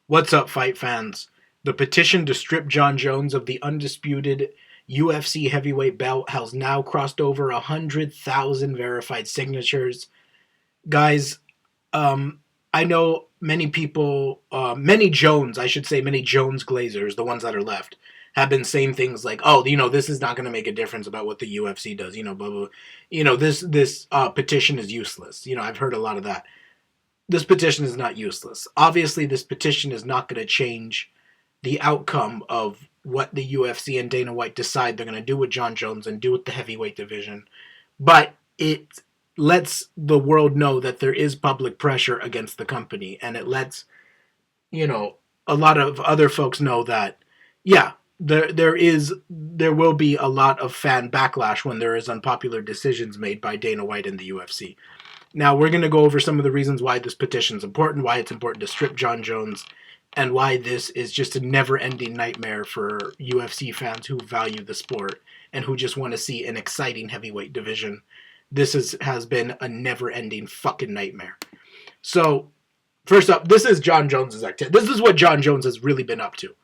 What's up, fight fans? The petition to strip Jon Jones of the undisputed UFC heavyweight belt has now crossed over 100,000 verified signatures. Guys, um, I know many people, many Jones, I should say, many Jones Glazers, the ones that are left, have been saying things like, "Oh, this is not going to make a difference about what the UFC does." Blah blah. This petition is useless. I've heard a lot of that. This petition is not useless. Obviously, this petition is not going to change the outcome of what the UFC and Dana White decide they're going to do with Jon Jones and do with the heavyweight division. But it lets the world know that there is public pressure against the company, and it lets, a lot of other folks know that, yeah, there will be a lot of fan backlash when there is unpopular decisions made by Dana White and the UFC. Now, we're going to go over some of the reasons why this petition is important, why it's important to strip Jon Jones, and why this is just a never-ending nightmare for UFC fans who value the sport and who just want to see an exciting heavyweight division. This has been a never-ending fucking nightmare. So, first up, this is Jon Jones's activity. This is what Jon Jones has really been up to.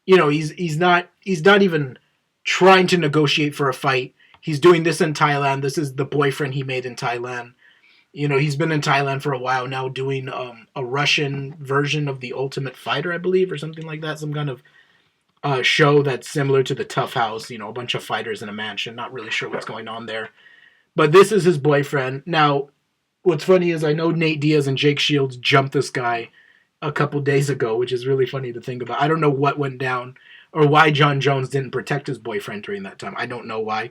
He's not even trying to negotiate for a fight. He's doing this in Thailand. This is the boyfriend he made in Thailand. He's been in Thailand for a while now doing a Russian version of The Ultimate Fighter, I believe, or something like that. Some kind of show that's similar to the Tough House, a bunch of fighters in a mansion. Not really sure what's going on there. But this is his boyfriend. Now, what's funny is I know Nate Diaz and Jake Shields jumped this guy a couple days ago, which is really funny to think about. I don't know what went down or why Jon Jones didn't protect his boyfriend during that time. I don't know why.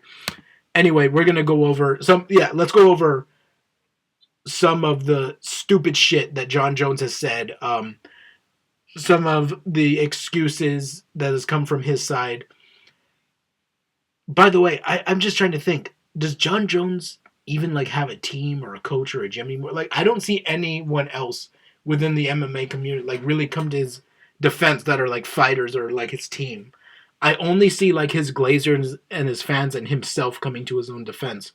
Anyway, we're going to go over let's go over some of the stupid shit that Jon Jones has said, some of the excuses that has come from his side. By the way, I'm just trying to think, does Jon Jones even have a team or a coach or a gym anymore? I don't see anyone else within the MMA community really come to his defense that are fighters or his team. I only see his Glazers and his fans and himself coming to his own defense,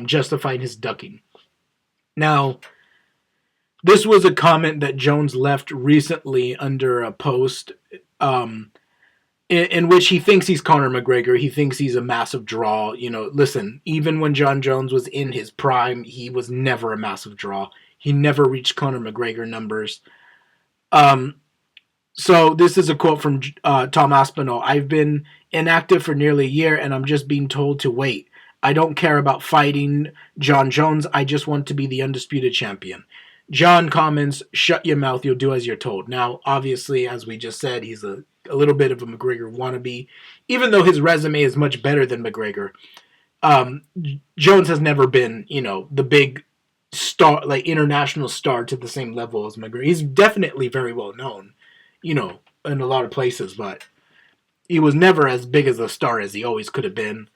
justifying his ducking. Now, this was a comment that Jones left recently under a post in which he thinks he's Conor McGregor. He thinks he's a massive draw. Listen, even when Jon Jones was in his prime, he was never a massive draw. He never reached Conor McGregor numbers. So this is a quote from Tom Aspinall. "I've been inactive for nearly a year, and I'm just being told to wait. I don't care about fighting Jon Jones. I just want to be the undisputed champion." Jon comments, "Shut your mouth, you'll do as you're told." Now, obviously, as we just said, he's a little bit of a McGregor wannabe. Even though his resume is much better than McGregor, Jones has never been, the big star, international star to the same level as McGregor. He's definitely very well known, in a lot of places, but he was never as big as a star as he always could have been.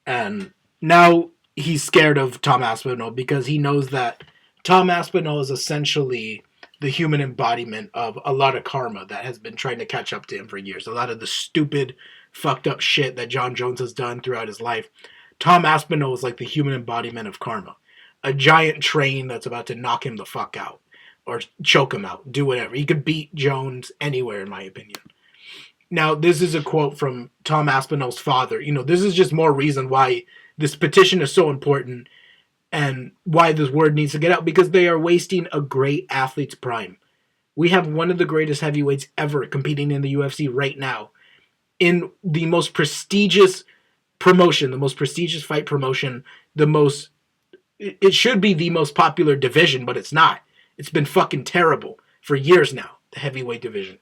And now he's scared of Tom Aspinall because he knows that Tom Aspinall is essentially the human embodiment of a lot of karma that has been trying to catch up to him for years. A lot of the stupid, fucked up shit that Jon Jones has done throughout his life. Tom Aspinall is like the human embodiment of karma. A giant train that's about to knock him the fuck out. Or choke him out. Do whatever. He could beat Jones anywhere, in my opinion. Now, this is a quote from Tom Aspinall's father. This is just more reason why this petition is so important and why this word needs to get out, because they are wasting a great athlete's prime. We have one of the greatest heavyweights ever competing in the UFC right now in the most prestigious promotion, the most prestigious fight promotion, it should be the most popular division, but it's not. It's been fucking terrible for years now, the heavyweight division.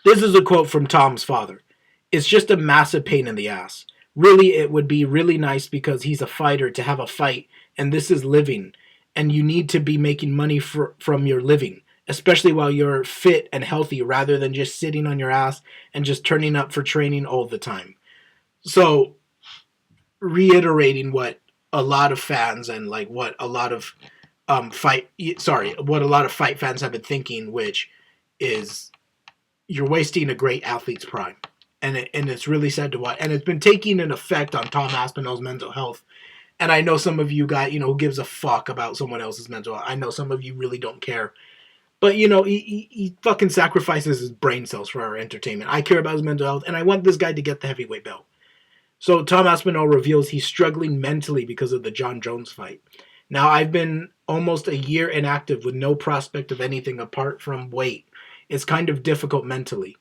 This is a quote from Tom's father. "It's just a massive pain in the ass. Really, it would be really nice because he's a fighter to have a fight, and this is living, and you need to be making money from your living, especially while you're fit and healthy, rather than just sitting on your ass and just turning up for training all the time." So, reiterating what a lot of fans and what a lot of fight fans have been thinking, which is you're wasting a great athlete's prime. And it's really sad to watch. And it's been taking an effect on Tom Aspinall's mental health. And I know some of you guys, who gives a fuck about someone else's mental health. I know some of you really don't care. But, he fucking sacrifices his brain cells for our entertainment. I care about his mental health, and I want this guy to get the heavyweight belt. So Tom Aspinall reveals he's struggling mentally because of the Jon Jones fight. Now, I've been almost a year inactive with no prospect of anything apart from weight. It's kind of difficult mentally.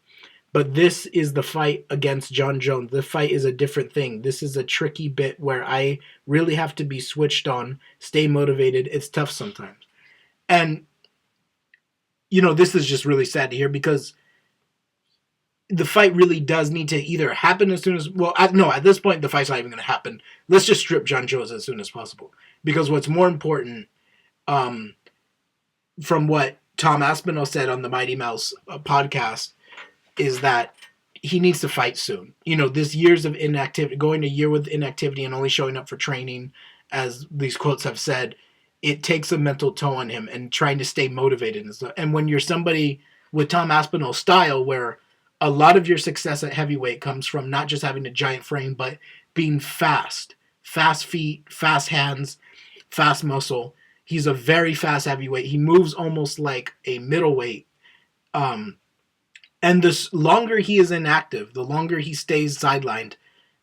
But this is the fight against Jon Jones. The fight is a different thing. This is a tricky bit where I really have to be switched on, stay motivated. It's tough sometimes. And this is just really sad to hear because the fight really does need to either happen as soon as... Well, no, at this point, the fight's not even going to happen. Let's just strip Jon Jones as soon as possible. Because what's more important, from what Tom Aspinall said on the Mighty Mouse podcast, is that he needs to fight soon. This years of inactivity, going a year with inactivity and only showing up for training, as these quotes have said, it takes a mental toll on him and trying to stay motivated and stuff. And when you're somebody with Tom Aspinall's style, where a lot of your success at heavyweight comes from not just having a giant frame, but being fast feet, fast hands, fast muscle. He's a very fast heavyweight. He moves almost like a middleweight. And the longer he is inactive, the longer he stays sidelined,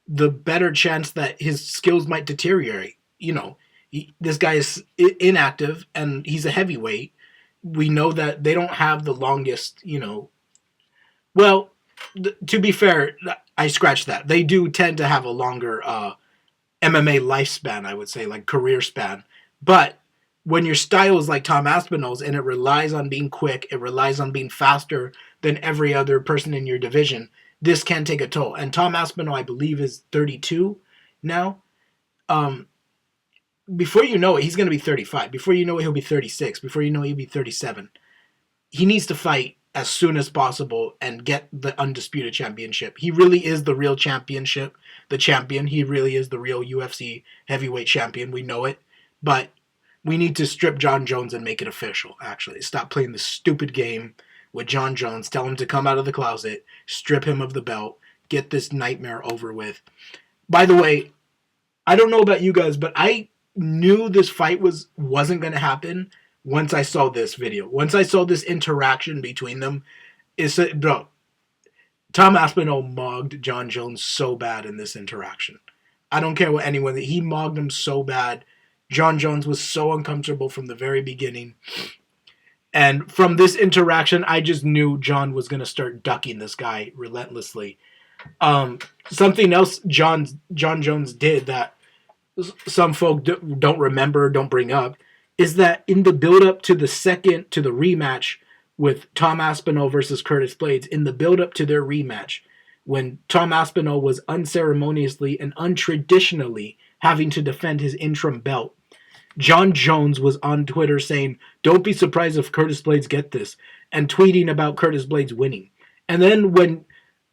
the better chance that his skills might deteriorate. This guy is inactive and he's a heavyweight. We know that they don't have the longest, well, to be fair, I scratched that. They do tend to have a longer MMA lifespan, I would say, like career span. But when your style is like Tom Aspinall's and it relies on being quick, it relies on being faster than every other person in your division, this can take a toll. And Tom Aspinall, I believe, is 32 now. Before you know it, he's going to be 35. Before you know it, he'll be 36. Before you know it, he'll be 37. He needs to fight as soon as possible and get the undisputed championship. He really is the real champion. He really is the real UFC heavyweight champion. We know it. But we need to strip Jon Jones and make it official, actually. Stop playing this stupid game with Jon Jones. Tell him to come out of the closet, strip him of the belt, get this nightmare over with. By the way, I don't know about you guys, but I knew this fight wasn't going to happen once I saw this video. Once I saw this interaction between them, Tom Aspinall mogged Jon Jones so bad in this interaction. I don't care what anyone... He mogged him so bad. Jon Jones was so uncomfortable from the very beginning. And from this interaction, I just knew Jon was going to start ducking this guy relentlessly. Something else Jon Jones did that some folk don't remember, don't bring up, is that in the build-up to the rematch with Tom Aspinall versus Curtis Blaydes, in the build-up to their rematch, when Tom Aspinall was unceremoniously and untraditionally having to defend his interim belt, Jon Jones was on Twitter saying, "Don't be surprised if Curtis Blaydes get this," and tweeting about Curtis Blaydes winning. And then when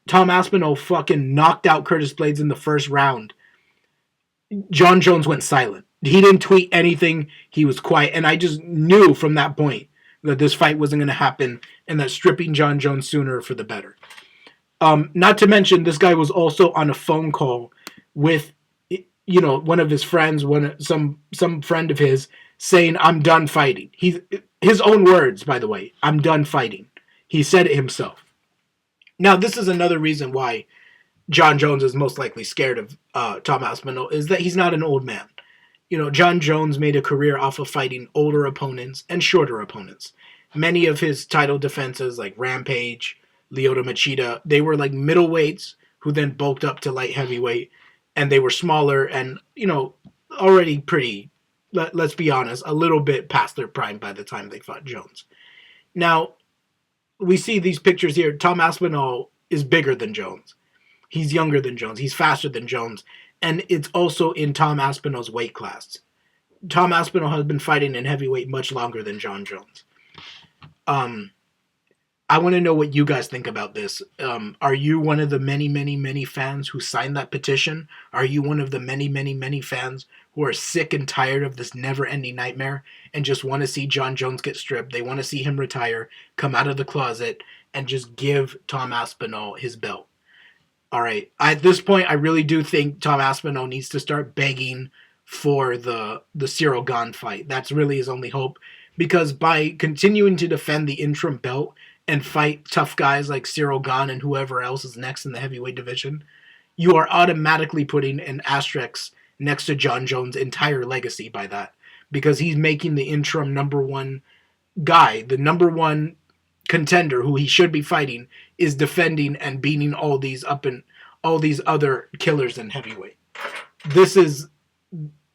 Tom Aspinall fucking knocked out Curtis Blaydes in the first round, Jon Jones went silent. He didn't tweet anything. He was quiet. And I just knew from that point that this fight wasn't going to happen and that stripping Jon Jones sooner for the better. Not to mention, this guy was also on a phone call with, one of his friends, some friend of his, saying, "I'm done fighting." His own words, by the way, "I'm done fighting." He said it himself. Now, this is another reason why Jon Jones is most likely scared of Tom Aspinall, is that he's not an old man. Jon Jones made a career off of fighting older opponents and shorter opponents. Many of his title defenses, like Rampage, Lyoto Machida, they were like middleweights who then bulked up to light heavyweight, and they were smaller and, already pretty, let's be honest, a little bit past their prime by the time they fought Jones. Now, we see these pictures here. Tom Aspinall is bigger than Jones. He's younger than Jones. He's faster than Jones. And it's also in Tom Aspinall's weight class. Tom Aspinall has been fighting in heavyweight much longer than Jon Jones. I want to know what you guys think about this. Are you one of the many, many, many fans who signed that petition? Are you one of the many, many, many fans who are sick and tired of this never-ending nightmare and just want to see Jon Jones get stripped? They want to see him retire, come out of the closet, and just give Tom Aspinall his belt. All right. At this point, I really do think Tom Aspinall needs to start begging for the Cyril Gane fight. That's really his only hope. because by continuing to defend the interim belt and fight tough guys like Cyril Gane and whoever else is next in the heavyweight division, you are automatically putting an asterisk next to Jon Jones' entire legacy by that, because he's making the interim number one guy, the number one contender who he should be fighting, is defending and beating all these other killers in heavyweight.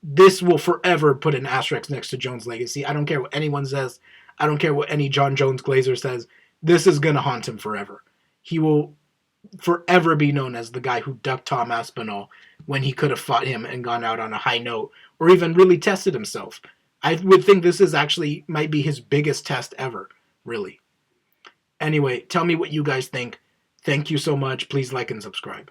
This will forever put an asterisk next to Jones' legacy. I don't care what anyone says. I don't care what any Jon Jones Glazer says. This is going to haunt him forever. He will forever be known as the guy who ducked Tom Aspinall when he could have fought him and gone out on a high note, or even really tested himself. I would think this is actually might be his biggest test ever, really. Anyway, tell me what you guys think. Thank you so much. Please like and subscribe.